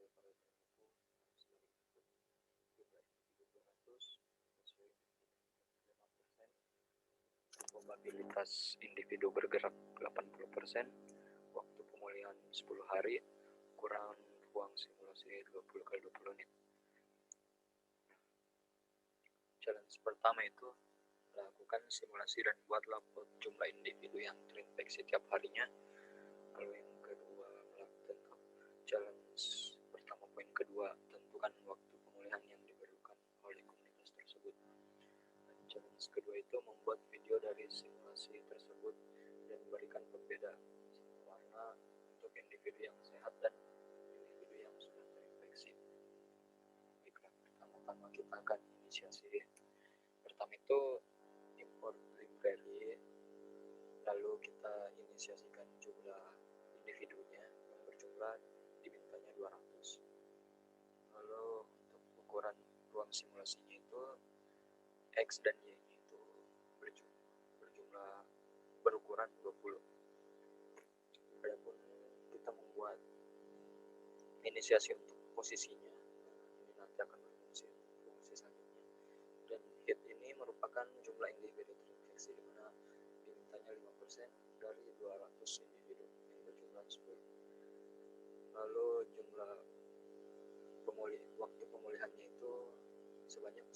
dari parameter buku jumlah individu 200 sesuai 5%, probabilitas individu bergerak 80%, waktu pemulihan 10 hari, kurang ruang simulasi 20 kali 20 menit. Challenge pertama itu lakukan simulasi dan buatlah plot jumlah individu yang terinfeksi tiap harinya. Lalu yang kedua, melakukan challenge pertama, poin kedua, tentukan waktu pemulihan yang diperlukan oleh komunitas tersebut. Dan challenge kedua itu membuat video dari simulasi tersebut dan memberikan pembeda warna untuk individu yang sehat dan individu yang sudah terinfeksi. Baiklah, pertama-tama kita akan inisiasi. Pertama itu import library, lalu kita inisiasikan jumlah individunya yang berjumlah dimintanya 200. Lalu untuk ukuran ruang simulasinya itu X dan Y nya itu berukuran 20. Adapun kita membuat inisiasi untuk posisinya, ini nanti akan berfungsi selanjutnya. Dan hit ini merupakan jumlah individu terinfeksi di mana dimintanya 5% dari 200 individu yang berjumlah 10. Lalu jumlah waktu pemulihannya itu sebanyak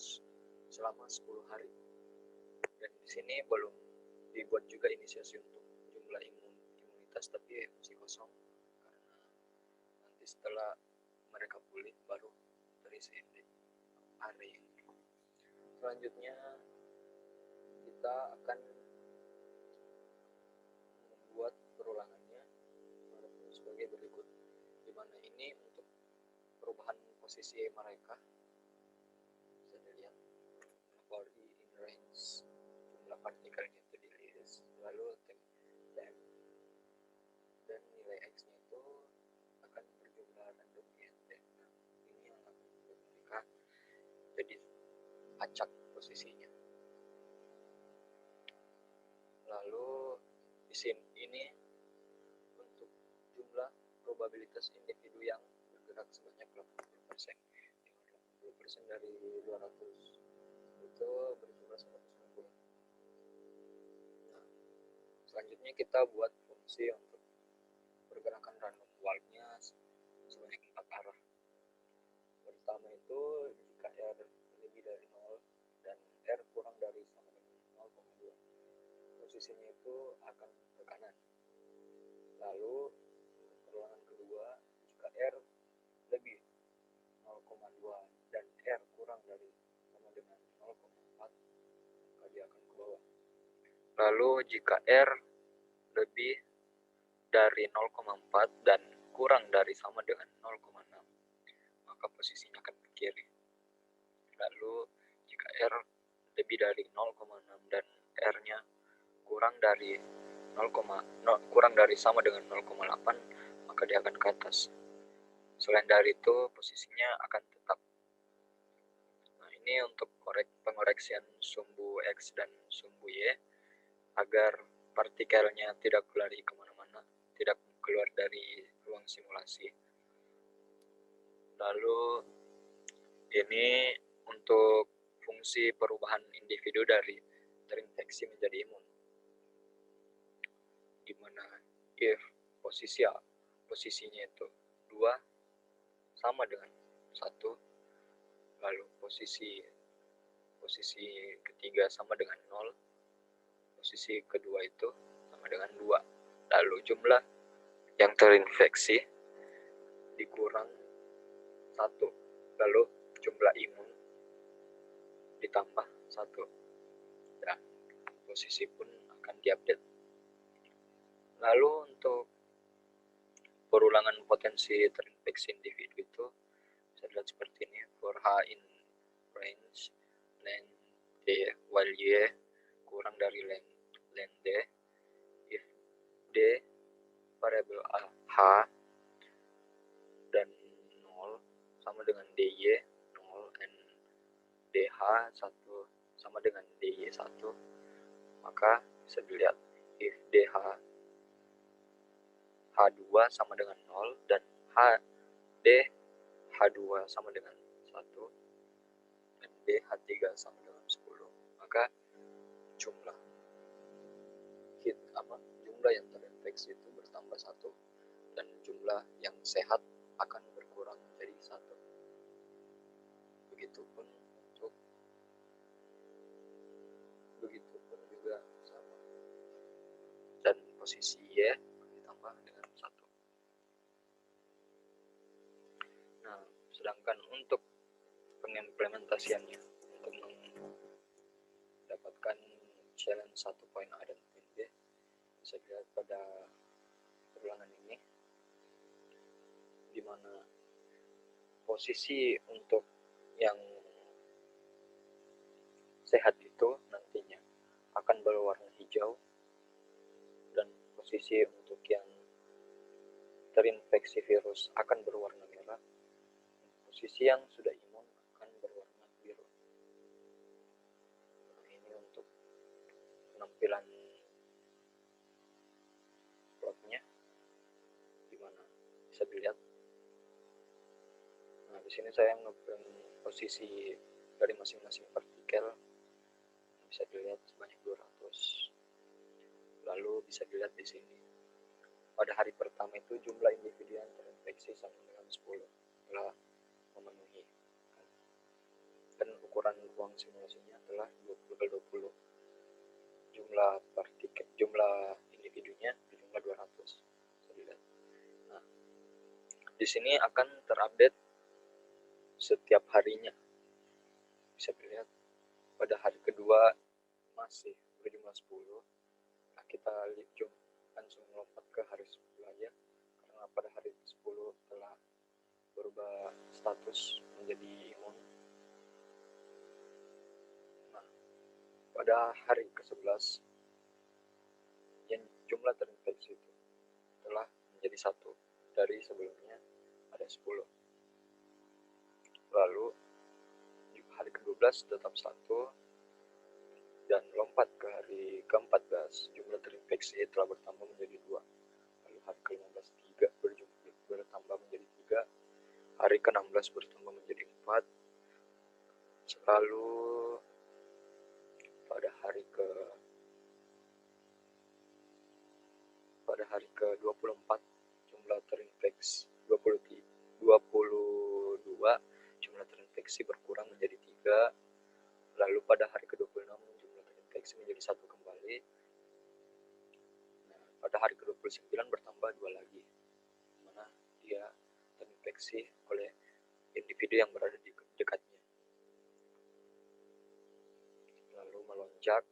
selama 10 hari. Dan di sini belum dibuat juga inisiasi untuk jumlah imunitas, tapi masih kosong karena nanti setelah mereka pulih baru terisi hari ini. Selanjutnya kita akan membuat perulangannya sebagai berikut, di mana ini untuk perubahan posisi mereka bisa dilihat body in range, jumlah partikelnya itu di list, lalu temp dan nilai X nya itu akan berjumlah random GNT. Nah, ini yang akan membuat mereka jadi acak posisinya. Lalu di sini ini untuk jumlah probabilitas individu yang bergerak sebanyak 80%. 80% dari 200 itu berjumlah 190. Nah, selanjutnya kita buat fungsi untuk pergerakan random walk-nya sebanyak 4 arah. Pertama itu jika R lebih dari 0 dan R kurang dari sama dengan 0,2, posisinya itu akan ke kanan. Lalu perulangan kedua, jika R lebih 0,2 dan R kurang dari sama dengan 0,4, maka dia akan ke bawah. Lalu jika R lebih dari 0,4 dan kurang dari sama dengan 0,6, maka posisinya akan ke kiri. Lalu jika R lebih dari 0,6 dan R-nya kurang dari sama dengan 0,8, maka dia akan ke atas. Selain dari itu, posisinya akan tetap. Nah, ini untuk pengoreksian sumbu X dan sumbu Y agar partikelnya tidak lari kemana-mana, tidak keluar dari ruang simulasi. Lalu ini untuk fungsi perubahan individu dari terinfeksi menjadi imun, di mana if posisinya itu 2 sama dengan 1, lalu posisi ketiga sama dengan 0, posisi kedua itu sama dengan 2, lalu jumlah yang terinfeksi dikurang 1, lalu jumlah imun ditambah 1, dan posisi pun akan diupdate. Lalu untuk perulangan potensi terinfeksi individu itu bisa dilihat seperti ini. For H in range length D while Y kurang dari length D, if D variabel H dan 0 sama dengan DY 0 and DH 1 sama dengan DY 1, maka bisa dilihat if DH H2 sama dengan 0 dan HD H2 sama dengan 1 dan BH3 sama dengan 10, maka jumlah jumlah yang terinfeksi itu bertambah 1 dan jumlah yang sehat akan berkurang menjadi 1. Begitupun juga sama, dan posisi Y ditambah dengan 1. Nah, sedangkan untuk pengimplementasiannya, untuk mendapatkan challenge 1 poin A dan poin B, bisa dilihat pada ulangan ini, di mana posisi untuk yang sehat itu nantinya akan berwarna hijau, dan posisi untuk yang terinfeksi virus akan berwarna merah, dan posisi yang sudah imun akan berwarna biru. Nah, ini untuk penampilan plotnya, dimana bisa dilihat. Nah, di sini saya ngeprint posisi dari masing-masing partikel, bisa dilihat sebanyak 200. Lalu bisa dilihat di sini, pada hari pertama itu jumlah individu yang terinfeksi sama dengan 10 telah memenuhi, dan ukuran ruang simulasinya adalah 20/20. Jumlah individunya berjumlah 200. Bisa dilihat. Nah, di sini akan terupdate setiap harinya. Bisa dilihat pada hari kedua masih berjumlah 10. Nah, kita langsung lompat ke hari 10 aja, karena pada hari 10 telah berubah status menjadi imun. Nah, pada hari ke-11 yang jumlah terinfeksi itu telah menjadi 1 dari sebelumnya ada 10. Lalu di hari ke-12 tetap 1, dan lompat ke hari ke-14 jumlah terinfeksi telah bertambah menjadi 2. Lalu hari ke-15 bertambah menjadi 3, hari ke-16 bertambah menjadi 4. Lalu pada hari ke-24 jumlah terinfeksi 22 jumlah terinfeksi berkurang menjadi 3. Lalu pada hari ke-26 jumlah terinfeksi menjadi 1 kembali. Nah, pada hari ke-29 bertambah 2 lagi, mana dia terinfeksi oleh individu yang berada di dekatnya. Lalu melonjak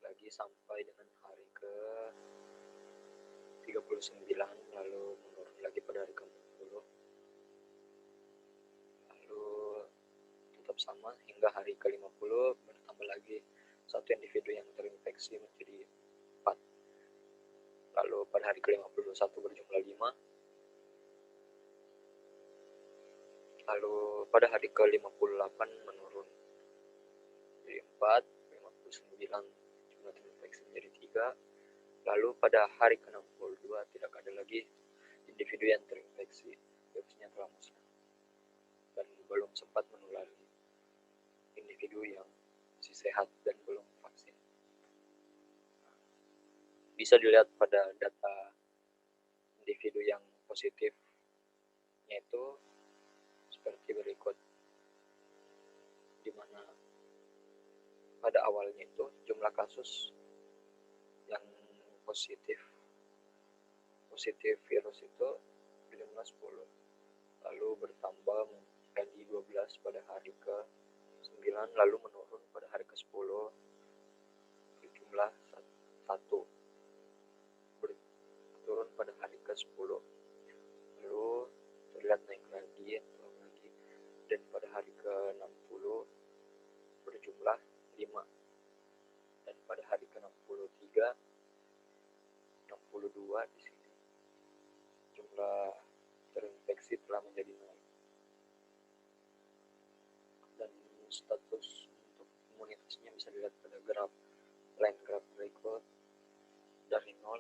lagi sampai dengan hari ke-39, lalu menurun lagi pada hari ke-40, lalu tetap sama hingga hari ke-50 bertambah lagi 1 individu yang terinfeksi menjadi 4. Lalu pada hari ke-51 berjumlah 5. Lalu pada hari ke-58 menurun jadi 4, 59 jumlah terinfeksi menjadi 3. Lalu pada hari ke-62 tidak ada lagi individu yang terinfeksi, virusnya telah musnah dan belum sempat menulari individu yang masih sehat dan belum vaksin. Bisa dilihat pada data individu yang positif, yaitu seperti berikut, di mana pada awalnya itu jumlah kasus yang positif virus itu berjumlah 10, lalu bertambah menjadi 12 pada hari ke-9, lalu menurun pada hari ke-10 berjumlah 1, turun pada hari ke-10, lalu terlihat naik lagi, turun lagi, dan pada hari ke-60 berjumlah 5, dan pada hari ke-63 62 di sini jumlah terinfeksi telah menjadi 0, dan status untuk imunitasnya bisa dilihat pada graf berikut. Dari 0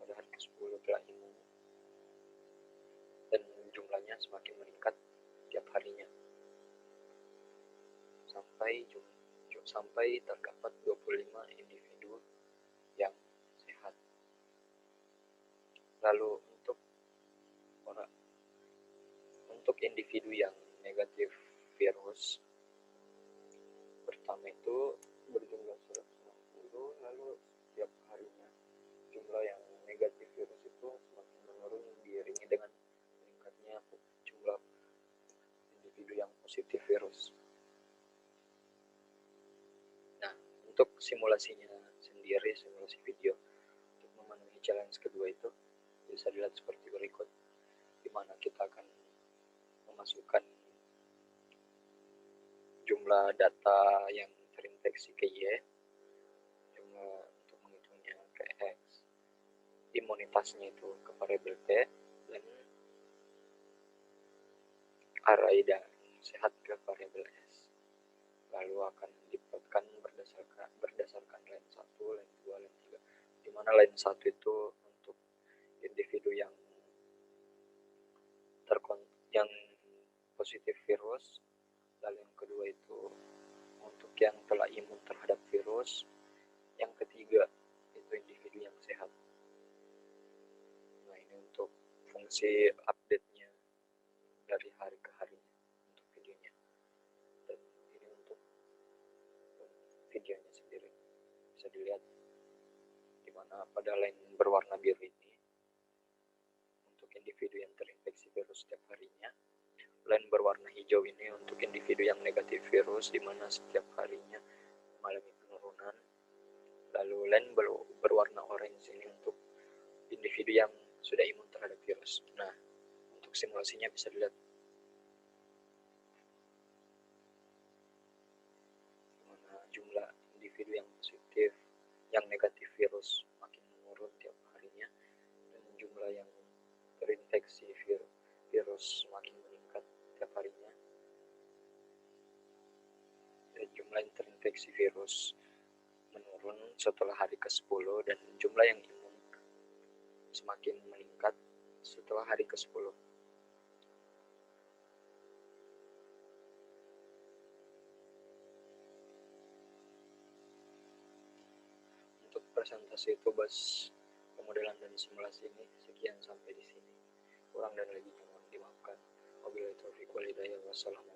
pada hari ke-10 telah imun, dan jumlahnya semakin meningkat tiap harinya sampai terdapat 25 individu yang sehat. Lalu untuk individu yang negatif virus pertama itu berjumlah 160, lalu setiap harinya jumlah yang negatif virus itu semakin menurun diiringi dengan meningkatnya jumlah individu yang positif virus. Nah, untuk simulasinya sendiri, simulasi video untuk memenuhi challenge kedua itu bisa dilihat seperti berikut, di mana kita akan memasukkan jumlah data yang terinfeksi ke Y, jumlah untuk menghitungnya ke X, imunitasnya itu ke variabel T, dan array dan sehat ke variabel S. Lalu akan diplotkan berdasarkan line 1, line 2, line 3, di mana line 1 itu untuk individu yang positif virus, lalu yang kedua itu untuk yang telah imun terhadap virus, yang ketiga itu individu yang sehat. Nah, ini untuk fungsi update-nya dari hari ke hari untuk videonya, dan ini untuk videonya sendiri bisa dilihat di mana pada line berwarna biru ini untuk individu yang terinfeksi virus setiap harinya, line berwarna hijau ini untuk individu yang negatif virus di mana setiap harinya mengalami penurunan, lalu line berwarna orange ini untuk individu yang sudah imun terhadap virus. Nah, untuk simulasinya bisa dilihat mana jumlah individu yang positif, yang negatif virus makin menurun tiap harinya, dan jumlah yang terinfeksi virus semakin meningkat tiap harinya, dan jumlah yang terinfeksi virus menurun setelah hari ke-10, dan jumlah yang imun semakin meningkat setelah hari ke-10. Untuk presentasi tugas pemodelan dan simulasi ini sekian sampai di sini. Kurang dan lebihnya mohon dimaafkan. Wabillahi taufiq wal hidayah. Wassalamualaikum.